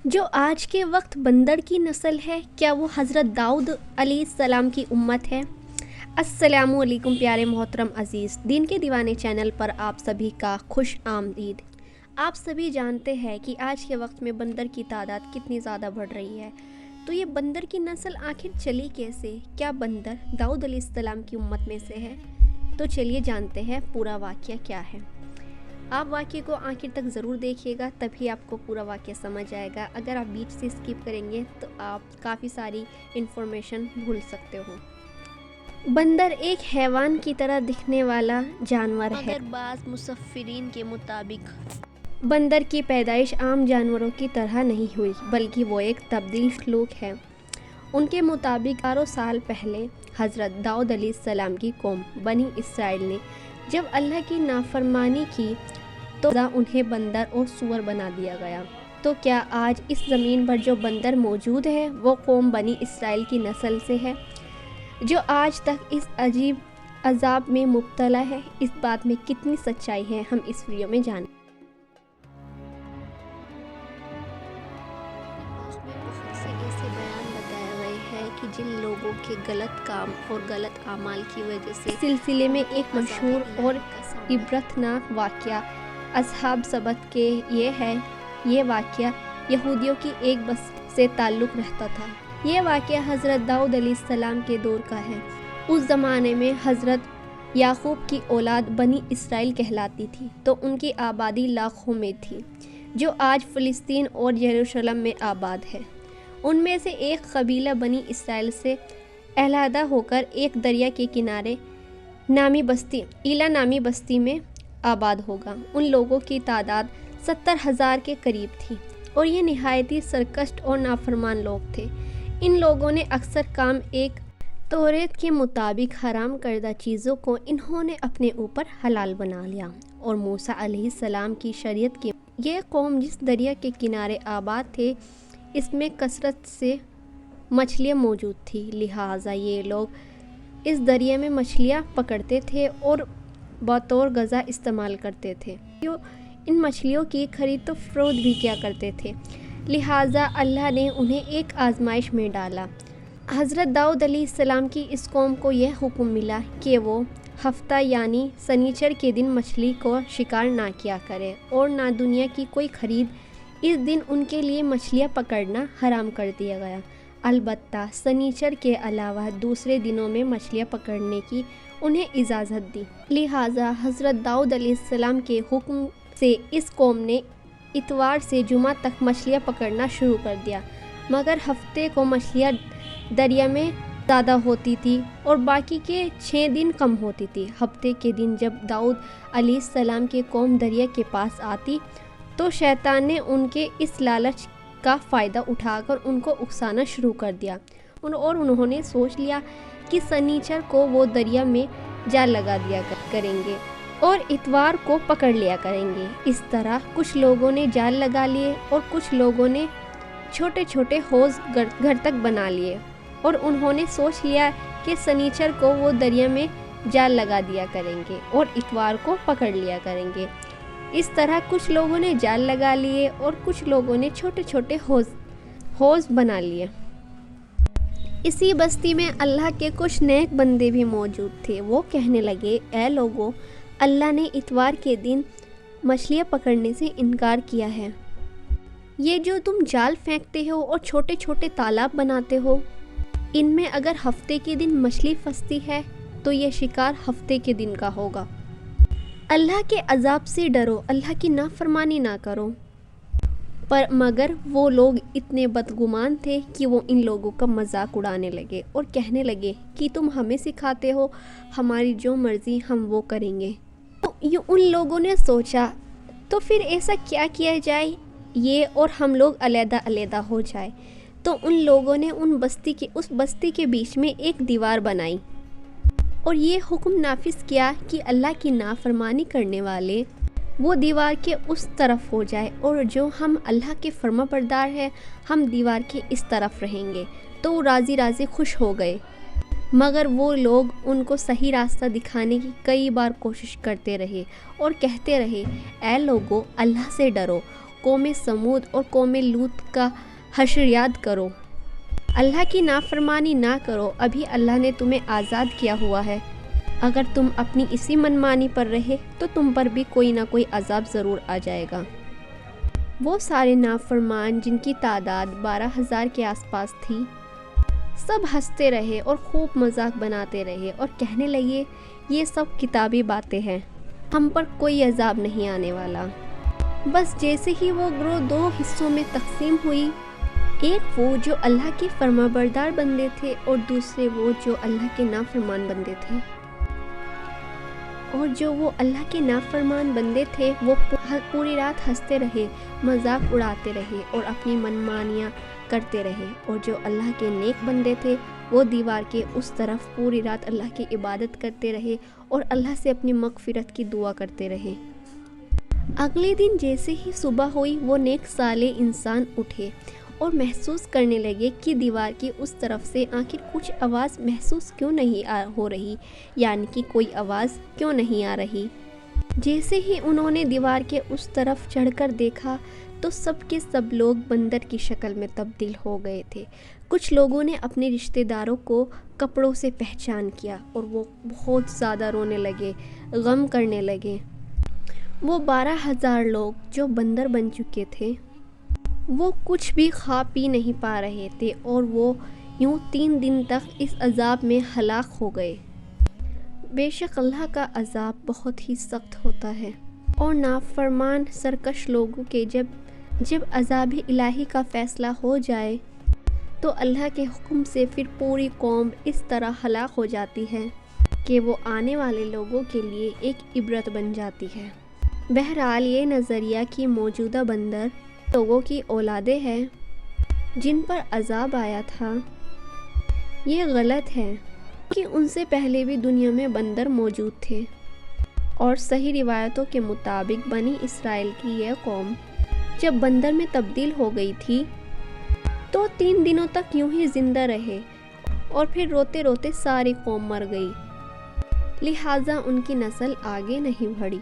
جو آج کے وقت بندر کی نسل ہے، کیا وہ حضرت داؤد علیہ السلام کی امت ہے؟ السلام علیکم پیارے محترم عزیز، دین کے دیوانے چینل پر آپ سبھی کا خوش آمدید۔ آپ سبھی جانتے ہیں کہ آج کے وقت میں بندر کی تعداد کتنی زیادہ بڑھ رہی ہے، تو یہ بندر کی نسل آخر چلی کیسے؟ کیا بندر داؤد علیہ السلام کی امت میں سے ہے؟ تو چلیے جانتے ہیں پورا واقعہ کیا ہے۔ آپ واقعے کو آخر تک ضرور دیکھیے گا، تبھی آپ کو پورا واقعہ سمجھ آئے گا۔ اگر آپ بیچ سے اسکپ کریں گے تو آپ کافی ساری انفارمیشن بھول سکتے ہو۔ بندر ایک حیوان کی طرح دکھنے والا جانور ہے، مگر بعض مصفرین کے مطابق بندر کی پیدائش عام جانوروں کی طرح نہیں ہوئی، بلکہ وہ ایک تبدیل مخلوق ہے۔ ان کے مطابق ہزاروں سال پہلے حضرت داؤد علیہ السلام کی قوم بنی اسرائیل نے جب اللہ کی نافرمانی کی تو انہیں بندر اور سور بنا دیا گیا۔ تو کیا آج اس زمین پر جو بندر موجود ہے وہ قوم بنی اسرائیل کی نسل سے ہے، جو آج تک اس عجیب عذاب میں مبتلا ہے؟ اس بات میں کتنی سچائی ہے، ہم اس ویڈیو میں جانیں۔ بہت سے ایسے بیان بتائے گئے ہیں کہ جن لوگوں کے غلط کام اور غلط اعمال کی وجہ سے سلسلے میں ایک مشہور اور عبرتناک واقعہ اصحاب سبت کے یہ واقعہ یہودیوں کی ایک بستی سے تعلق رکھتا تھا۔ یہ واقعہ حضرت داؤد علیہ السلام کے دور کا ہے۔ اس زمانے میں حضرت یعقوب کی اولاد بنی اسرائیل کہلاتی تھی، تو ان کی آبادی لاکھوں میں تھی، جو آج فلسطین اور یروشلم میں آباد ہے۔ ان میں سے ایک قبیلہ بنی اسرائیل سے علیحدہ ہو کر ایک دریا کے کنارے ایلا نامی بستی میں آباد ہوگا۔ ان لوگوں کی تعداد 70,000 کے قریب تھی، اور یہ نہایت ہی سرکش اور نافرمان لوگ تھے۔ ان لوگوں نے اکثر کام ایک توریت کے مطابق حرام کردہ چیزوں کو انہوں نے اپنے اوپر حلال بنا لیا، اور موسیٰ علیہ السلام کی شریعت کی یہ قوم جس دریا کے کنارے آباد تھے، اس میں کثرت سے مچھلیاں موجود تھی، لہٰذا یہ لوگ اس دریا میں مچھلیاں پکڑتے تھے اور بطور غذا استعمال کرتے تھے۔ ان مچھلیوں کی خرید و فروخت بھی کیا کرتے تھے، لہٰذا اللہ نے انہیں ایک آزمائش میں ڈالا۔ حضرت داؤد علیہ السلام کی اس قوم کو یہ حکم ملا کہ وہ ہفتہ یعنی سنیچر کے دن مچھلی کو شکار نہ کیا کرے اور نہ دنیا کی کوئی خرید۔ اس دن ان کے لیے مچھلیاں پکڑنا حرام کر دیا گیا، البتہ سنیچر کے علاوہ دوسرے دنوں میں مچھلیاں پکڑنے کی انہیں اجازت دی۔ لہٰذا حضرت داؤد علیہ السلام کے حکم سے اس قوم نے اتوار سے جمعہ تک مچھلیاں پکڑنا شروع کر دیا، مگر ہفتے کو مچھلیاں دریا میں زیادہ ہوتی تھی اور باقی کے 6 دن کم ہوتی تھی۔ ہفتے کے دن جب داؤد علیہ السلام کی قوم دریا کے پاس آتی تو شیطان نے ان کے اس لالچ کا فائدہ اٹھا کر ان کو اکسانا شروع کر دیا، اور انہوں نے سوچ لیا کہ سنیچر کو وہ دریا میں جال لگا دیا کریں گے اور اتوار کو پکڑ لیا کریں گے۔ اس طرح کچھ لوگوں نے جال لگا لیے اور کچھ لوگوں نے چھوٹے چھوٹے حوض گھر تک بنا لیے، اور انہوں نے سوچ لیا کہ سنیچر کو وہ دریا میں جال لگا دیا کریں گے اور اتوار کو پکڑ لیا کریں گے۔ اس طرح کچھ لوگوں نے جال لگا لیے اور کچھ لوگوں نے چھوٹے چھوٹے حوض بنا لیے۔ اسی بستی میں اللہ کے کچھ نیک بندے بھی موجود تھے۔ وہ کہنے لگے، اے لوگو، اللہ نے اتوار کے دن مچھلیاں پکڑنے سے انکار کیا ہے۔ یہ جو تم جال پھینکتے ہو اور چھوٹے چھوٹے تالاب بناتے ہو، ان میں اگر ہفتے کے دن مچھلی پھنستی ہے تو یہ شکار ہفتے کے دن کا ہوگا۔ اللہ کے عذاب سے ڈرو، اللہ کی نافرمانی نہ کرو۔ مگر وہ لوگ اتنے بدگمان تھے کہ وہ ان لوگوں کا مذاق اڑانے لگے اور کہنے لگے کہ تم ہمیں سکھاتے ہو، ہماری جو مرضی ہم وہ کریں گے۔ تو ان لوگوں نے سوچا، تو پھر ایسا کیا کیا جائے یہ اور ہم لوگ علیحدہ علیحدہ ہو جائے۔ تو ان لوگوں نے اس بستی کے بیچ میں ایک دیوار بنائی اور یہ حکم نافذ کیا کہ اللہ کی نافرمانی کرنے والے وہ دیوار کے اس طرف ہو جائے، اور جو ہم اللہ کے فرما بردار ہیں ہم دیوار کے اس طرف رہیں گے۔ تو وہ راضی راضی خوش ہو گئے، مگر وہ لوگ ان کو صحیح راستہ دکھانے کی کئی بار کوشش کرتے رہے اور کہتے رہے، اے لوگو، اللہ سے ڈرو قوم سمود اور قوم لوط کا حشر یاد کرو۔ اللہ کی نافرمانی نہ کرو، ابھی اللہ نے تمہیں آزاد کیا ہوا ہے۔ اگر تم اپنی اسی منمانی پر رہے تو تم پر بھی کوئی نہ کوئی عذاب ضرور آ جائے گا۔ وہ سارے نافرمان جن کی تعداد 12,000 کے آس پاس تھی، سب ہنستے رہے اور خوب مذاق بناتے رہے اور کہنے لگے یہ سب کتابی باتیں ہیں، ہم پر کوئی عذاب نہیں آنے والا۔ بس جیسے ہی وہ گروہ 2 حصوں میں تقسیم ہوئی، ایک وہ جو اللہ کے فرمانبردار بندے تھے اور دوسرے وہ جو اللہ کے نافرمان بندے تھے، اور جو وہ اللہ کے نافرمان بندے تھے وہ پوری رات ہنستے رہے، مذاق اڑاتے رہے اور اپنی منمانیاں کرتے رہے، اور جو اللہ کے نیک بندے تھے وہ دیوار کے اس طرف پوری رات اللہ کی عبادت کرتے رہے اور اللہ سے اپنی مغفرت کی دعا کرتے رہے۔ اگلے دن جیسے ہی صبح ہوئی، وہ نیک صالح انسان اٹھے اور محسوس کرنے لگے کہ دیوار کی اس طرف سے آخر کچھ آواز محسوس کیوں نہیں ہو رہی، یعنی کہ کوئی آواز کیوں نہیں آ رہی۔ جیسے ہی انہوں نے دیوار کے اس طرف چڑھ کر دیکھا تو سب کے سب لوگ بندر کی شکل میں تبدیل ہو گئے تھے۔ کچھ لوگوں نے اپنے رشتہ داروں کو کپڑوں سے پہچان کیا اور وہ بہت زیادہ رونے لگے، غم کرنے لگے۔ وہ 12,000 لوگ جو بندر بن چکے تھے، وہ کچھ بھی کھا پی نہیں پا رہے تھے اور وہ یوں 3 دن تک اس عذاب میں ہلاک ہو گئے۔ بے شک اللہ کا عذاب بہت ہی سخت ہوتا ہے، اور نافرمان سرکش لوگوں کے جب عذاب الہی کا فیصلہ ہو جائے تو اللہ کے حکم سے پھر پوری قوم اس طرح ہلاک ہو جاتی ہے کہ وہ آنے والے لوگوں کے لیے ایک عبرت بن جاتی ہے۔ بہرحال یہ نظریہ کہ موجودہ بندر لوگوں کی اولادیں ہیں جن پر عذاب آیا تھا، یہ غلط ہے کہ ان سے پہلے بھی دنیا میں بندر موجود تھے، اور صحیح روایتوں کے مطابق بنی اسرائیل کی یہ قوم جب بندر میں تبدیل ہو گئی تھی تو 3 دنوں تک یوں ہی زندہ رہے اور پھر روتے روتے ساری قوم مر گئی، لہٰذا ان کی نسل آگے نہیں بڑھی۔